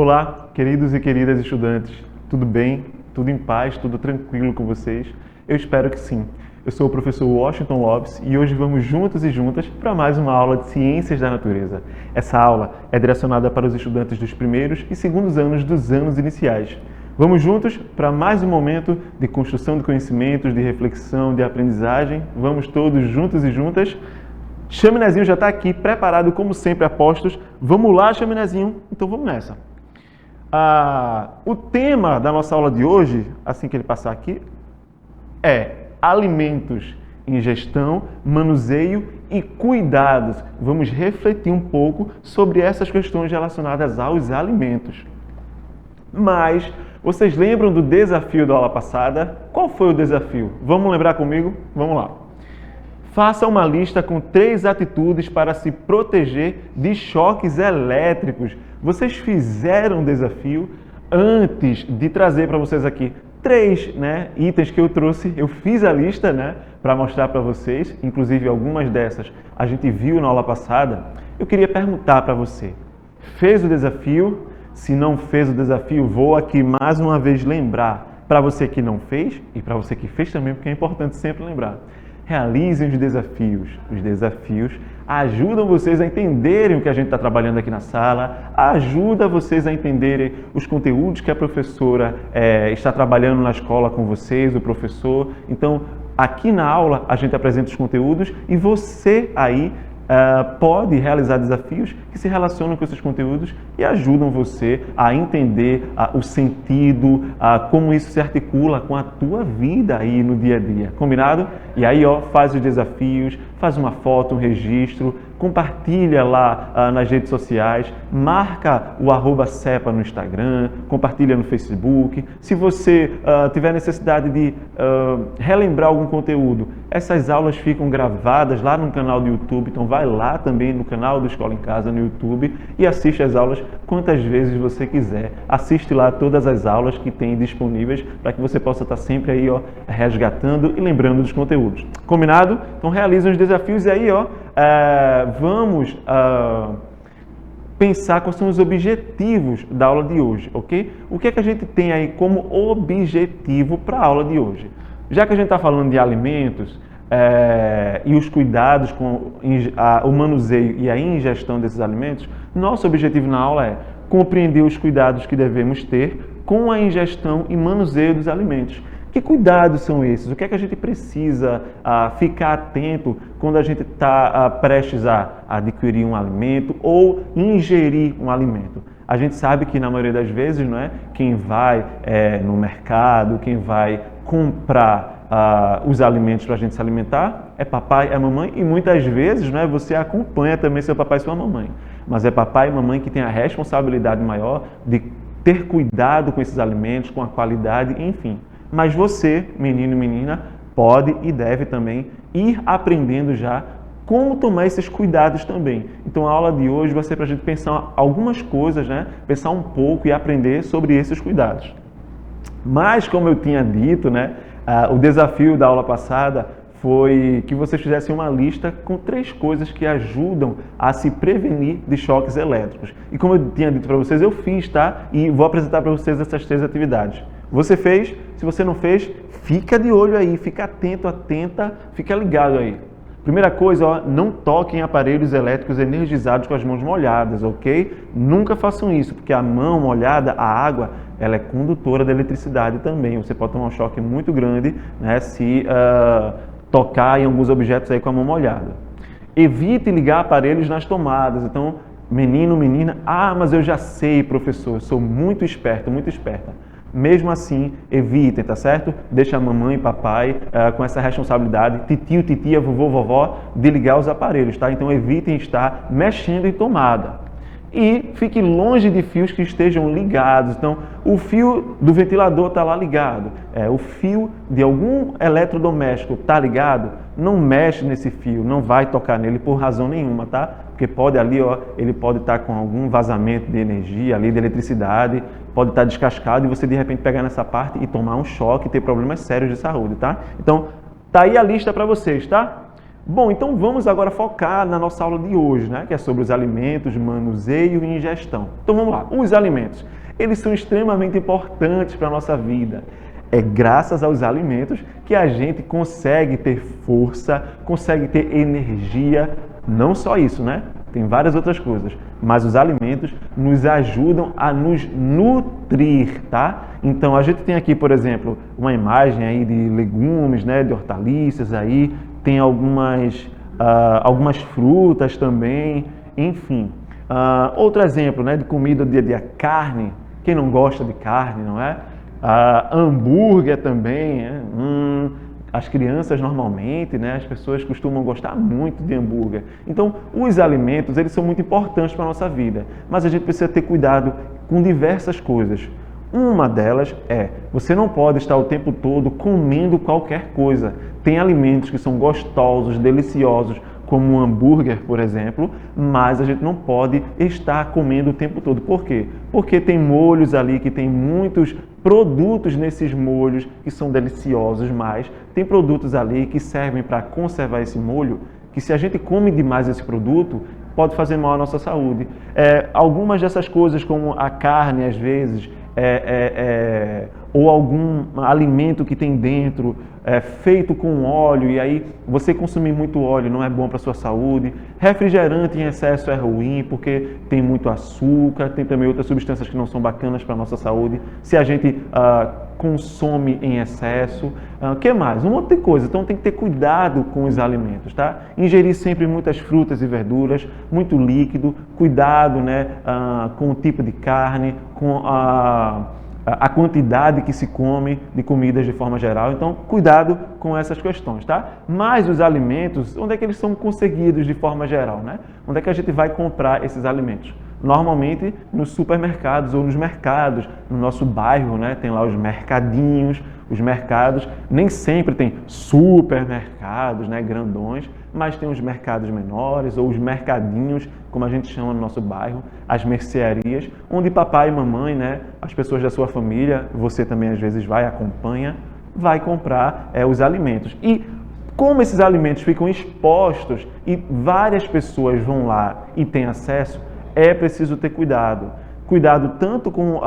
Olá, queridos e queridas estudantes. Tudo bem? Tudo em paz? Tudo tranquilo com vocês? Eu espero que sim. Eu sou o professor Washington Lopes e hoje vamos juntos e juntas para mais uma aula de Ciências da Natureza. Essa aula é direcionada para os estudantes dos primeiros e segundos anos dos anos iniciais. Vamos juntos para mais um momento de construção de conhecimentos, de reflexão, de aprendizagem. Vamos todos juntos e juntas. Chaminézinho já está aqui, preparado como sempre, apostos. Vamos lá, Chaminézinho? Então vamos nessa. O tema da nossa aula de hoje, assim que ele passar aqui, é alimentos, ingestão, manuseio e cuidados. Vamos refletir um pouco sobre essas questões relacionadas aos alimentos. Mas vocês lembram do desafio da aula passada? Qual foi o desafio? Vamos lembrar comigo? Vamos lá. Faça uma lista com 3 atitudes para se proteger de choques elétricos. Vocês fizeram um desafio antes de trazer para vocês aqui 3 itens que eu trouxe. Eu fiz a lista para mostrar para vocês, inclusive algumas dessas a gente viu na aula passada. Eu queria perguntar para você, fez o desafio? Se não fez o desafio, vou aqui mais uma vez lembrar para você que não fez e para você que fez também, porque é importante sempre lembrar. Realizem os desafios. Os desafios ajudam vocês a entenderem o que a gente está trabalhando aqui na sala, ajuda vocês a entenderem os conteúdos que a professora está trabalhando na escola com vocês, o professor. Então, aqui na aula a gente apresenta os conteúdos e você aí pode realizar desafios que se relacionam com esses conteúdos e ajudam você a entender o sentido, como isso se articula com a tua vida aí no dia a dia. Combinado? E aí, faz os desafios, faz uma foto, um registro, compartilha lá nas redes sociais, marca o @cepa no Instagram, compartilha no Facebook. Se você tiver necessidade de relembrar algum conteúdo, essas aulas ficam gravadas lá no canal do YouTube, então vai lá também no canal do Escola em Casa no YouTube e assiste as aulas quantas vezes você quiser. Assiste lá todas as aulas que tem disponíveis para que você possa estar sempre aí resgatando e lembrando dos conteúdos. Combinado? Então realizem os desafios e aí vamos pensar quais são os objetivos da aula de hoje, ok? O que é que a gente tem aí como objetivo para a aula de hoje? Já que a gente está falando de alimentos e os cuidados com o manuseio e a ingestão desses alimentos, nosso objetivo na aula é compreender os cuidados que devemos ter com a ingestão e manuseio dos alimentos. Que cuidados são esses? O que é que a gente precisa ficar atento quando a gente está prestes a adquirir um alimento ou ingerir um alimento? A gente sabe que na maioria das vezes, quem vai no mercado, quem vai comprar os alimentos para a gente se alimentar é papai, é mamãe e muitas vezes você acompanha também seu papai e sua mamãe. Mas é papai e mamãe que tem a responsabilidade maior de ter cuidado com esses alimentos, com a qualidade, enfim. Mas você, menino e menina, pode e deve também ir aprendendo já como tomar esses cuidados também. Então a aula de hoje vai ser para a gente pensar algumas coisas, pensar um pouco e aprender sobre esses cuidados. Mas como eu tinha dito, o desafio da aula passada foi que vocês fizessem uma lista com 3 coisas que ajudam a se prevenir de choques elétricos. E como eu tinha dito para vocês, eu fiz, tá? E vou apresentar para vocês essas 3 atividades. Você fez? Se você não fez, fica de olho aí, fica atento, atenta, fica ligado aí. Primeira coisa, não toquem aparelhos elétricos energizados com as mãos molhadas, ok? Nunca façam isso, porque a mão molhada, a água, ela é condutora da eletricidade também. Você pode tomar um choque muito grande, se tocar em alguns objetos aí com a mão molhada. Evite ligar aparelhos nas tomadas. Então, menino, menina, mas eu já sei, professor, eu sou muito esperto, muito esperta. Mesmo assim, evitem, tá certo? Deixa a mamãe e papai com essa responsabilidade, titio, titia, vovô, vovó, de ligar os aparelhos, tá? Então evitem estar mexendo em tomada. E fique longe de fios que estejam ligados. Então, o fio do ventilador está lá ligado. O fio de algum eletrodoméstico está ligado, não mexe nesse fio, não vai tocar nele por razão nenhuma, tá? Porque pode ali, ele pode estar com algum vazamento de energia ali, de eletricidade, pode estar descascado e você de repente pegar nessa parte e tomar um choque e ter problemas sérios de saúde, tá? Então, tá aí a lista para vocês, tá? Bom, então vamos agora focar na nossa aula de hoje, né? Que é sobre os alimentos, manuseio e ingestão. Então vamos lá, os alimentos. Eles são extremamente importantes para a nossa vida. É graças aos alimentos que a gente consegue ter força, consegue ter energia. Não só isso, né? Tem várias outras coisas, mas os alimentos nos ajudam a nos nutrir, tá? Então a gente tem aqui, por exemplo, uma imagem aí de legumes, né? De hortaliças aí, tem algumas frutas também, enfim. Outro exemplo, né? De comida do dia a dia, carne. Quem não gosta de carne, não é? Hambúrguer também, as crianças normalmente, né, as pessoas costumam gostar muito de hambúrguer. Então, os alimentos, eles são muito importantes para a nossa vida, mas a gente precisa ter cuidado com diversas coisas. Uma delas é, você não pode estar o tempo todo comendo qualquer coisa. Tem alimentos que são gostosos, deliciosos, como um hambúrguer, por exemplo, mas a gente não pode estar comendo o tempo todo. Por quê? Porque tem molhos ali que tem muitos produtos nesses molhos que são deliciosos, mas tem produtos ali que servem para conservar esse molho, que se a gente come demais esse produto, pode fazer mal à nossa saúde. Algumas dessas coisas, como a carne, às vezes, ou algum alimento que tem dentro, feito com óleo, e aí você consumir muito óleo não é bom para a sua saúde. Refrigerante em excesso é ruim, porque tem muito açúcar, tem também outras substâncias que não são bacanas para a nossa saúde, se a gente consome em excesso. O que mais? Um monte de coisa. Então tem que ter cuidado com os alimentos, tá? Ingerir sempre muitas frutas e verduras, muito líquido, cuidado, né, com o tipo de carne, com a quantidade que se come de comidas de forma geral. Então, cuidado com essas questões, tá? Mas os alimentos, onde é que eles são conseguidos de forma geral, né? Onde é que a gente vai comprar esses alimentos? Normalmente nos supermercados ou nos mercados, no nosso bairro, né? Tem lá os mercadinhos, os mercados, nem sempre tem supermercados, né, grandões, mas tem os mercados menores ou os mercadinhos, como a gente chama no nosso bairro, as mercearias, onde papai e mamãe, né, as pessoas da sua família, você também às vezes acompanha, vai comprar os alimentos. E como esses alimentos ficam expostos e várias pessoas vão lá e têm acesso, é preciso ter cuidado. Cuidado tanto com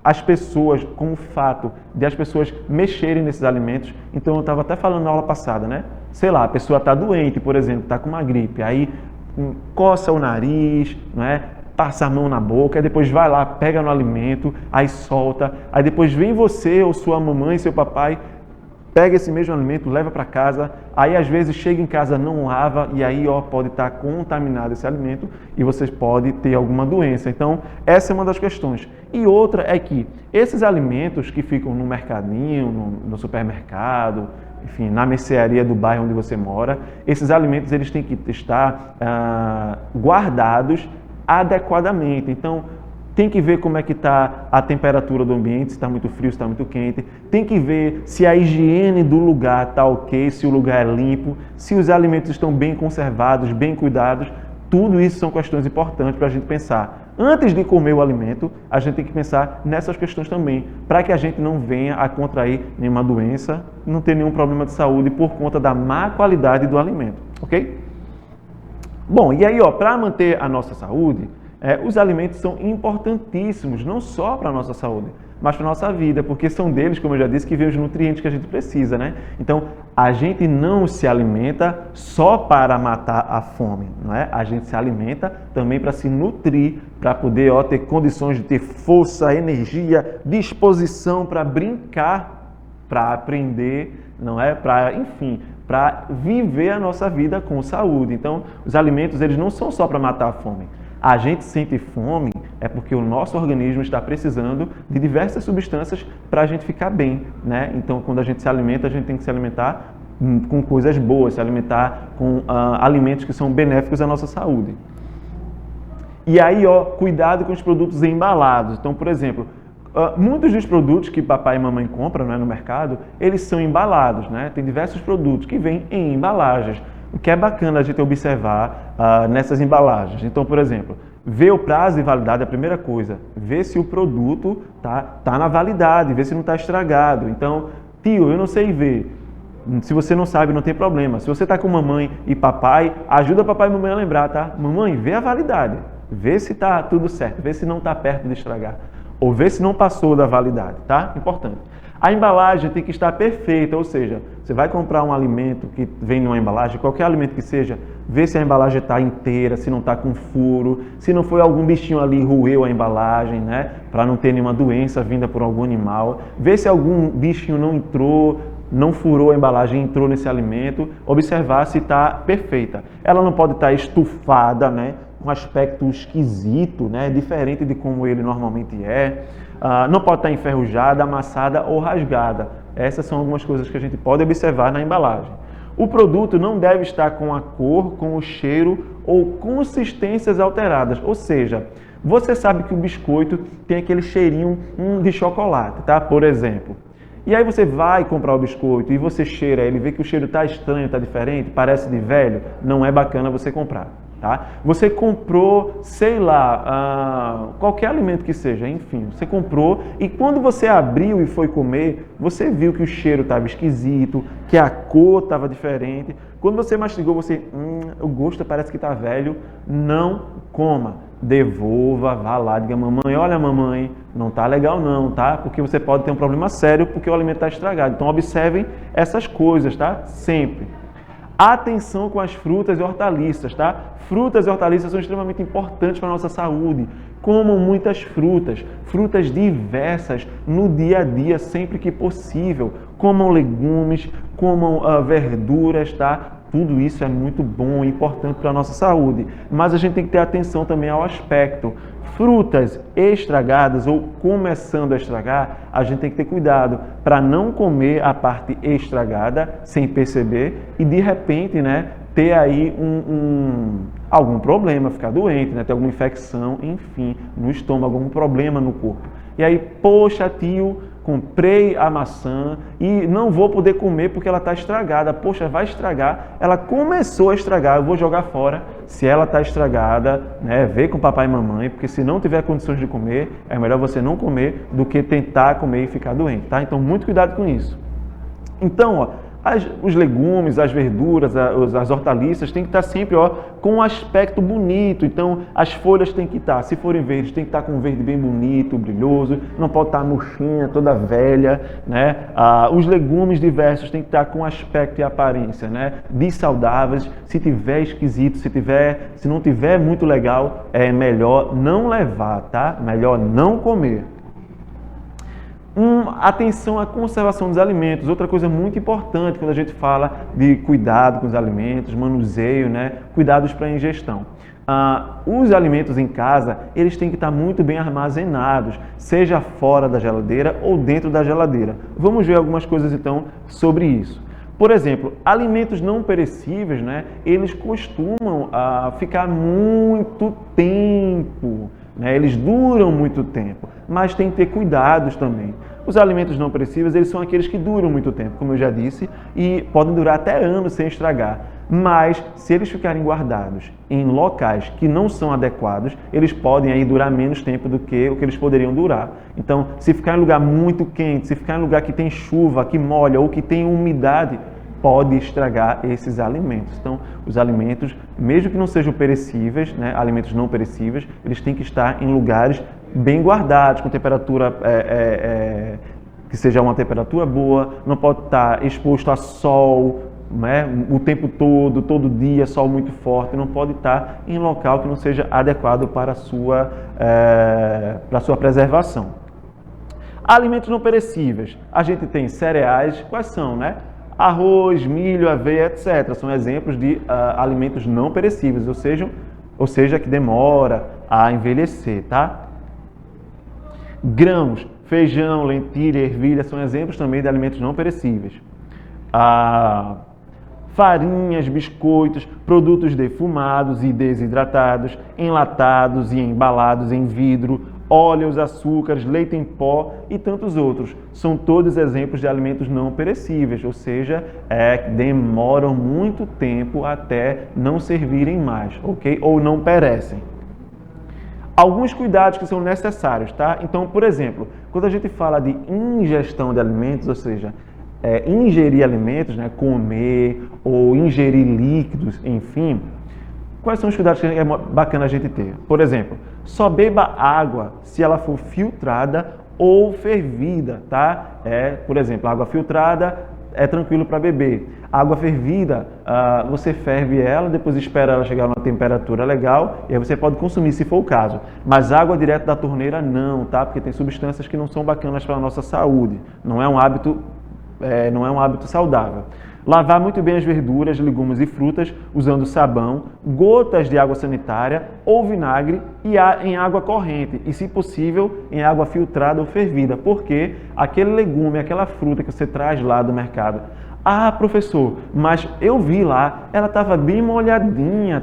as pessoas, com o fato de as pessoas mexerem nesses alimentos. Então eu estava até falando na aula passada, né? Sei lá, a pessoa está doente, por exemplo, está com uma gripe, aí coça o nariz, não é? Passa a mão na boca, aí depois vai lá, pega no alimento, aí solta, aí depois vem você ou sua mamãe, seu papai, pega esse mesmo alimento, leva para casa, aí às vezes chega em casa, não lava, e aí pode estar contaminado esse alimento e vocês podem ter alguma doença. Então, essa é uma das questões. E outra é que esses alimentos que ficam no mercadinho, no supermercado, enfim, na mercearia do bairro onde você mora, esses alimentos eles têm que estar guardados adequadamente. Então, tem que ver como é que está a temperatura do ambiente, se está muito frio, se está muito quente. Tem que ver se a higiene do lugar está ok, se o lugar é limpo, se os alimentos estão bem conservados, bem cuidados. Tudo isso são questões importantes para a gente pensar. Antes de comer o alimento, a gente tem que pensar nessas questões também, para que a gente não venha a contrair nenhuma doença, não ter nenhum problema de saúde por conta da má qualidade do alimento, ok? Bom, e aí, para manter a nossa saúde, os alimentos são importantíssimos, não só para a nossa saúde, mas para a nossa vida, porque são deles, como eu já disse, que vêm os nutrientes que a gente precisa, né? Então, a gente não se alimenta só para matar a fome, não é? A gente se alimenta também para se nutrir, para poder ter condições de ter força, energia, disposição para brincar, para aprender, não é? Para, enfim, para viver a nossa vida com saúde. Então, os alimentos, eles não são só para matar a fome. A gente sente fome é porque o nosso organismo está precisando de diversas substâncias para a gente ficar bem, né? Então, quando a gente se alimenta, a gente tem que se alimentar com coisas boas, se alimentar com alimentos que são benéficos à nossa saúde. E aí, cuidado com os produtos embalados. Então, por exemplo, muitos dos produtos que papai e mamãe compram, né, no mercado, eles são embalados, né? Tem diversos produtos que vêm em embalagens. O que é bacana a gente observar nessas embalagens. Então, por exemplo, ver o prazo de validade é a primeira coisa. Ver se o produto tá na validade, ver se não está estragado. Então, tio, eu não sei ver. Se você não sabe, não tem problema. Se você está com mamãe e papai, ajuda papai e mamãe a lembrar, tá? Mamãe, vê a validade. Vê se está tudo certo. Vê se não está perto de estragar. Ou vê se não passou da validade, tá? Importante. A embalagem tem que estar perfeita, ou seja, você vai comprar um alimento que vem numa embalagem, qualquer alimento que seja, vê se a embalagem está inteira, se não está com furo, se não foi algum bichinho ali roeu a embalagem, né? Para não ter nenhuma doença vinda por algum animal. Vê se algum bichinho não entrou, não furou a embalagem, entrou nesse alimento, observar se está perfeita. Ela não pode estar estufada, né? Um aspecto esquisito, né? Diferente de como ele normalmente é. Não pode estar enferrujada, amassada ou rasgada. Essas são algumas coisas que a gente pode observar na embalagem. O produto não deve estar com a cor, com o cheiro ou consistências alteradas. Ou seja, você sabe que o biscoito tem aquele cheirinho de chocolate, tá? Por exemplo. E aí você vai comprar o biscoito e você cheira ele, vê que o cheiro está estranho, está diferente, parece de velho, não é bacana você comprar. Tá? Você comprou, sei lá, qualquer alimento que seja, enfim, você comprou e quando você abriu e foi comer, você viu que o cheiro estava esquisito, que a cor estava diferente. Quando você mastigou, o gosto parece que está velho, não coma. Devolva, vá lá, diga, mamãe, olha mamãe, não está legal não, tá? Porque você pode ter um problema sério porque o alimento está estragado. Então observem essas coisas, tá? Sempre. Atenção com as frutas e hortaliças, tá? Frutas e hortaliças são extremamente importantes para a nossa saúde. Comam muitas frutas, frutas diversas no dia a dia, sempre que possível. Comam legumes, comam verduras, tá? Tudo isso é muito bom e importante para a nossa saúde. Mas a gente tem que ter atenção também ao aspecto. Frutas estragadas ou começando a estragar, a gente tem que ter cuidado para não comer a parte estragada sem perceber e de repente, né, ter aí algum problema, ficar doente, né, ter alguma infecção, enfim, no estômago, algum problema no corpo. E aí, poxa, tio, comprei a maçã e não vou poder comer porque ela está estragada. Poxa, vai estragar. Ela começou a estragar, eu vou jogar fora. Se ela está estragada, né, vê com papai e mamãe, porque se não tiver condições de comer, é melhor você não comer do que tentar comer e ficar doente, tá? Então, muito cuidado com isso. Então, ó, os legumes, as verduras, as hortaliças têm que estar sempre com um aspecto bonito. Então, as folhas têm que estar, se forem verdes, tem que estar com um verde bem bonito, brilhoso. Não pode estar murchinha, toda velha, né? Os legumes diversos têm que estar com aspecto e aparência, né? De saudáveis. Se tiver esquisito, se não tiver muito legal, é melhor não levar, tá? Melhor não comer. Atenção à conservação dos alimentos, outra coisa muito importante quando a gente fala de cuidado com os alimentos, manuseio, né? Cuidados para a ingestão. Os alimentos em casa, eles têm que estar muito bem armazenados, seja fora da geladeira ou dentro da geladeira. Vamos ver algumas coisas então sobre isso. Por exemplo, alimentos não perecíveis, né? Eles costumam ficar muito tempo. Eles duram muito tempo, mas tem que ter cuidados também. Os alimentos não perecíveis, eles são aqueles que duram muito tempo, como eu já disse, e podem durar até anos sem estragar. Mas, se eles ficarem guardados em locais que não são adequados, eles podem aí durar menos tempo do que o que eles poderiam durar. Então, se ficar em lugar muito quente, se ficar em lugar que tem chuva, que molha ou que tem umidade, pode estragar esses alimentos. Então, os alimentos, mesmo que não sejam perecíveis, né, alimentos não perecíveis, eles têm que estar em lugares bem guardados, com temperatura que seja uma temperatura boa, não pode estar exposto a sol, né, o tempo todo dia, sol muito forte, não pode estar em local que não seja adequado para a sua preservação. Alimentos não perecíveis, a gente tem cereais, quais são, né? Arroz, milho, aveia, etc. São exemplos de alimentos não perecíveis, ou seja, que demora a envelhecer, tá? Grãos, feijão, lentilha, ervilha, são exemplos também de alimentos não perecíveis. Farinhas, biscoitos, produtos defumados e desidratados, enlatados e embalados em vidro, óleos, açúcares, leite em pó e tantos outros. São todos exemplos de alimentos não perecíveis, ou seja, demoram muito tempo até não servirem mais, ok? Ou não perecem. Alguns cuidados que são necessários, tá? Então, por exemplo, quando a gente fala de ingestão de alimentos, ou seja, ingerir alimentos, né, comer ou ingerir líquidos, enfim, quais são os cuidados que é bacana a gente ter? Por exemplo, só beba água se ela for filtrada ou fervida, tá? Por exemplo, água filtrada é tranquilo para beber. Água fervida, você ferve ela, depois espera ela chegar a uma temperatura legal e aí você pode consumir se for o caso. Mas água direto da torneira não, tá? Porque tem substâncias que não são bacanas para a nossa saúde. Não é um hábito saudável. Lavar muito bem as verduras, legumes e frutas usando sabão, gotas de água sanitária ou vinagre e em água corrente e, se possível, em água filtrada ou fervida, porque aquele legume, aquela fruta que você traz lá do mercado, professor, mas eu vi lá, ela estava bem molhadinha,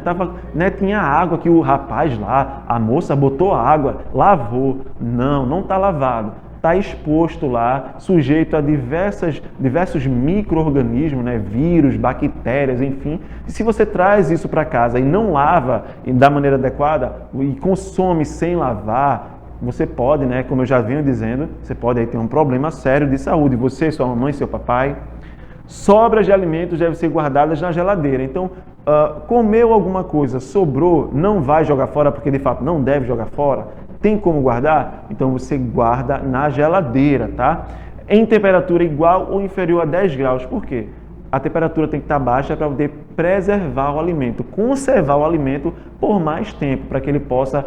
tinha água que o rapaz lá, a moça botou água, lavou. Não está lavado. Está exposto lá, sujeito a diversos micro-organismos, né, vírus, bactérias, enfim. E se você traz isso para casa e não lava da maneira adequada e consome sem lavar, você pode, né, como eu já venho dizendo, você pode aí ter um problema sério de saúde. Você, sua mamãe, seu papai. Sobras de alimentos devem ser guardadas na geladeira. Então, comeu alguma coisa, sobrou, não vai jogar fora, porque de fato não deve jogar fora. Tem como guardar? Então você guarda na geladeira, tá? Em temperatura igual ou inferior a 10 graus. Por quê? A temperatura tem que estar baixa para poder preservar o alimento, conservar o alimento por mais tempo, para que ele possa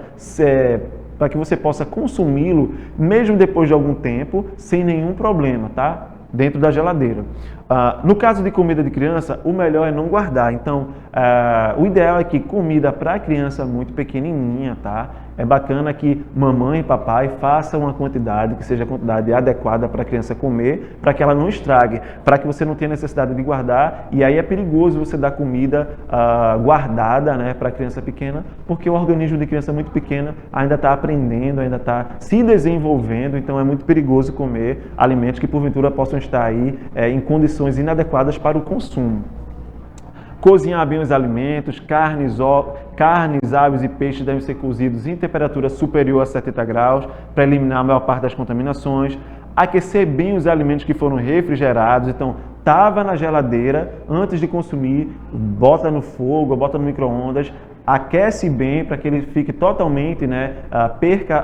para que você possa consumi-lo mesmo depois de algum tempo, sem nenhum problema, tá? Dentro da geladeira. No caso de comida de criança, o melhor é não guardar. Então, o ideal é que comida para criança muito pequenininha, tá? É bacana que mamãe e papai façam uma quantidade, que seja a quantidade adequada para a criança comer, para que ela não estrague, para que você não tenha necessidade de guardar. E aí é perigoso você dar comida guardada, né, para a criança pequena, porque o organismo de criança muito pequena ainda está aprendendo, ainda está se desenvolvendo, então é muito perigoso comer alimentos que porventura possam estar aí em condições inadequadas para o consumo. Cozinhar bem os alimentos, carnes, aves e peixes devem ser cozidos em temperatura superior a 70 graus para eliminar a maior parte das contaminações. Aquecer bem os alimentos que foram refrigerados, então estava na geladeira, antes de consumir, bota no fogo, bota no micro-ondas, aquece bem para que ele fique totalmente, né, perca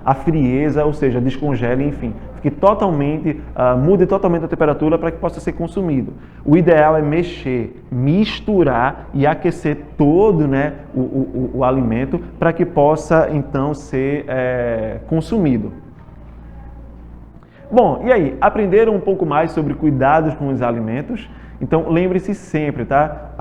a frieza, ou seja, descongele, enfim, fique totalmente, mude totalmente a temperatura para que possa ser consumido. O ideal é mexer, misturar e aquecer todo, né, o alimento para que possa então ser consumido. Bom, e aí, aprenderam um pouco mais sobre cuidados com os alimentos? Então lembre-se sempre, tá?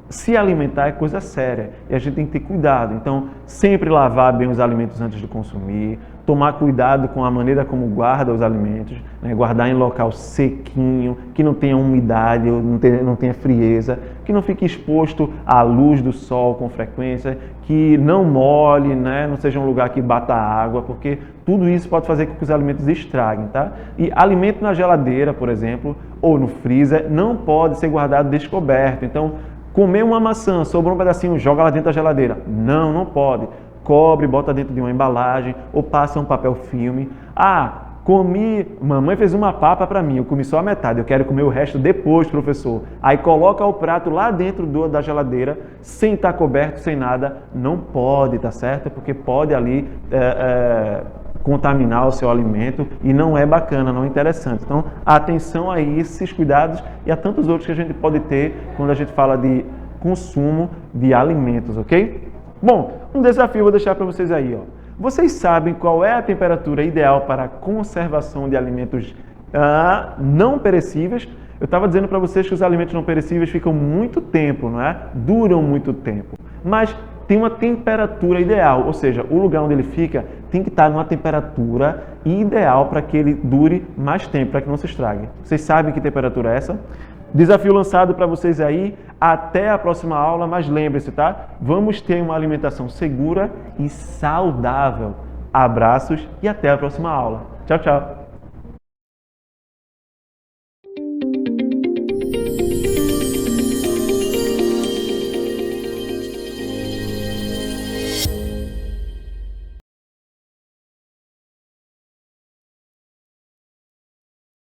Se alimentar é coisa séria e a gente tem que ter cuidado. Então, sempre lavar bem os alimentos antes de consumir, tomar cuidado com a maneira como guarda os alimentos, né? Guardar em local sequinho, que não tenha umidade, não tenha frieza, que não fique exposto à luz do sol com frequência, que não molhe, né? Não seja um lugar que bata água, porque tudo isso pode fazer com que os alimentos estraguem, tá? E alimento na geladeira, por exemplo, ou no freezer, não pode ser guardado descoberto. Então, comer uma maçã, sobrou um pedacinho, joga lá dentro da geladeira. Não pode. Cobre, bota dentro de uma embalagem ou passa um papel filme. Mamãe fez uma papa para mim, eu comi só a metade, eu quero comer o resto depois, professor. Aí coloca o prato lá dentro da geladeira, sem estar coberto, sem nada. Não pode, tá certo? Porque pode ali contaminar o seu alimento e não é bacana, não é interessante. Então, atenção a esses cuidados e a tantos outros que a gente pode ter quando a gente fala de consumo de alimentos, ok? Bom, um desafio eu vou deixar para vocês aí, ó. Vocês sabem qual é a temperatura ideal para a conservação de alimentos não perecíveis? Eu estava dizendo para vocês que os alimentos não perecíveis ficam muito tempo, não é? Duram muito tempo. Mas tem uma temperatura ideal, ou seja, o lugar onde ele fica tem que estar numa temperatura ideal para que ele dure mais tempo, para que não se estrague. Vocês sabem que temperatura é essa? Desafio lançado para vocês aí. Até a próxima aula, mas lembre-se, tá? Vamos ter uma alimentação segura e saudável. Abraços e até a próxima aula. Tchau, tchau!